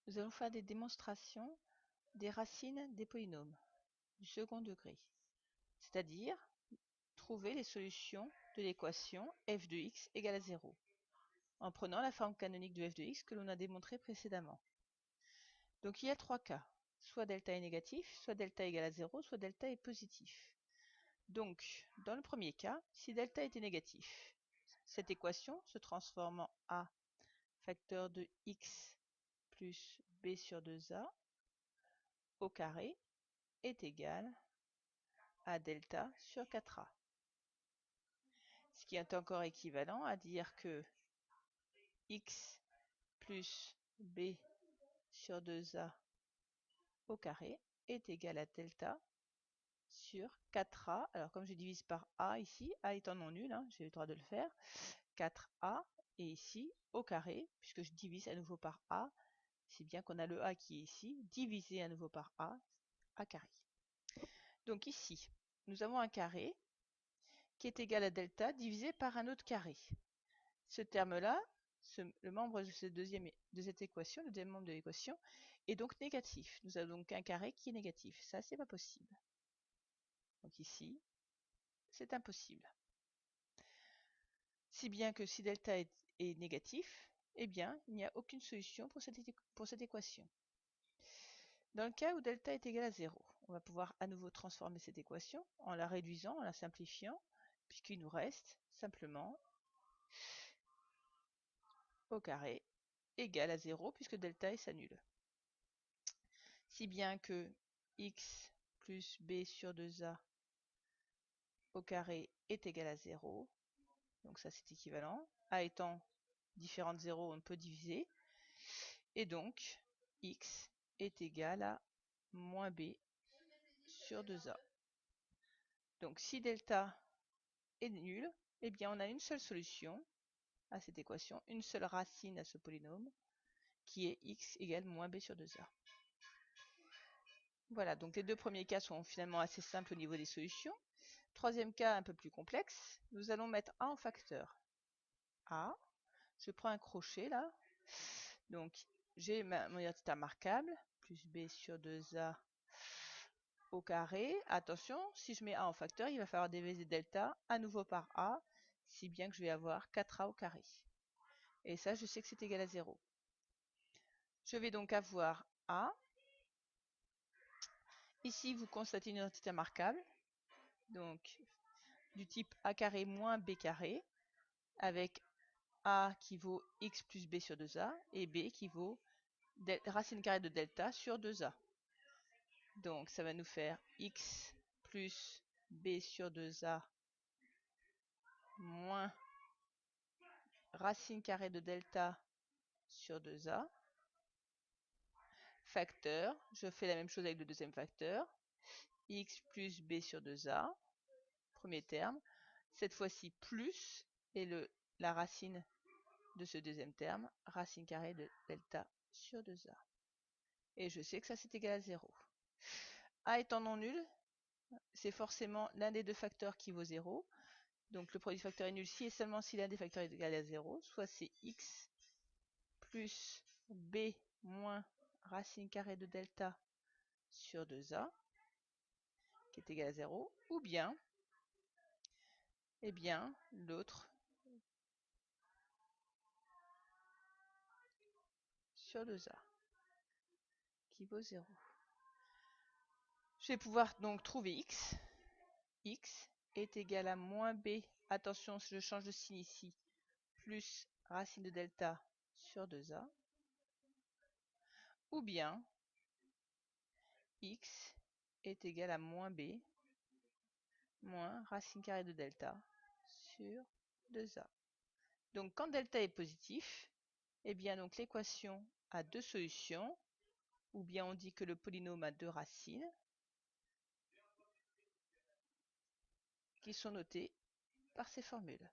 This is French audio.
Nous allons faire des démonstrations des racines des polynômes du second degré, c'est-à-dire trouver les solutions de l'équation f de x égale à 0, en prenant la forme canonique de f de x que l'on a démontré précédemment. Donc il y a trois cas, soit delta est négatif, soit delta égale à 0, soit delta est positif. Donc, dans le premier cas, si delta était négatif, cette équation se transforme en a facteur de x plus b sur 2a au carré est égal à delta sur 4a. Ce qui est encore équivalent à dire que x plus b sur 2a au carré est égal à delta sur 4a. Alors comme je divise par a ici, a étant non nul, hein, j'ai le droit de le faire, 4a, et ici au carré, puisque je divise à nouveau par a, c'est bien qu'on a le a qui est ici, divisé à nouveau par a carré. Donc ici, nous avons un carré qui est égal à delta divisé par un autre carré. Ce terme-là, le membre de cette équation, le deuxième membre de l'équation, est donc négatif. Nous avons donc un carré qui est négatif. Ça, c'est pas possible. Donc ici, c'est impossible. Si bien que si delta est négatif, eh bien, il n'y a aucune solution pour cette équation. Dans le cas où delta est égal à 0, on va pouvoir à nouveau transformer cette équation en la réduisant, en la simplifiant, puisqu'il nous reste simplement au carré égale à 0, puisque delta est s'annule. Si bien que x plus b sur 2a au carré est égal à 0, donc ça c'est équivalent, a étant différent de 0, on peut diviser, et donc x est égal à moins b sur 2a. Donc si delta est nul, eh bien on a une seule solution à cette équation, une seule racine à ce polynôme, qui est x égale moins b sur 2a. Voilà, donc les deux premiers cas sont finalement assez simples au niveau des solutions. Troisième cas un peu plus complexe, nous allons mettre a en facteur. A, je prends un crochet là, donc j'ai mon identité marquable, plus b sur 2a au carré. Attention, si je mets a en facteur, il va falloir diviser delta à nouveau par a, si bien que je vais avoir 4a au carré. Et ça, je sais que c'est égal à 0. Je vais donc avoir a. Ici, vous constatez une identité marquable, donc du type a carré moins b carré, avec a qui vaut x plus b sur 2a, et b qui vaut racine carrée de delta sur 2a. Donc ça va nous faire x plus b sur 2a moins racine carrée de delta sur 2a. Facteur, je fais la même chose avec le deuxième facteur. X plus b sur 2a, premier terme. Cette fois-ci plus, et la racine de ce deuxième terme, racine carrée de delta sur 2a. Et je sais que ça c'est égal à 0. A étant non nul, c'est forcément l'un des deux facteurs qui vaut 0. Donc le produit facteur est nul si et seulement si l'un des facteurs est égal à 0. Soit c'est x plus b moins racine carrée de delta sur 2a qui est égal à 0. Ou bien, eh bien, l'autre sur 2a qui vaut 0. Je vais pouvoir donc trouver x. X est égal à moins b, attention si je change de signe ici, plus racine de delta sur 2a, ou bien x est égal à moins b, moins racine carrée de delta sur 2a. Donc quand delta est positif, eh bien donc l'équation a deux solutions, ou bien on dit que le polynôme a deux racines, qui sont notées par ces formules.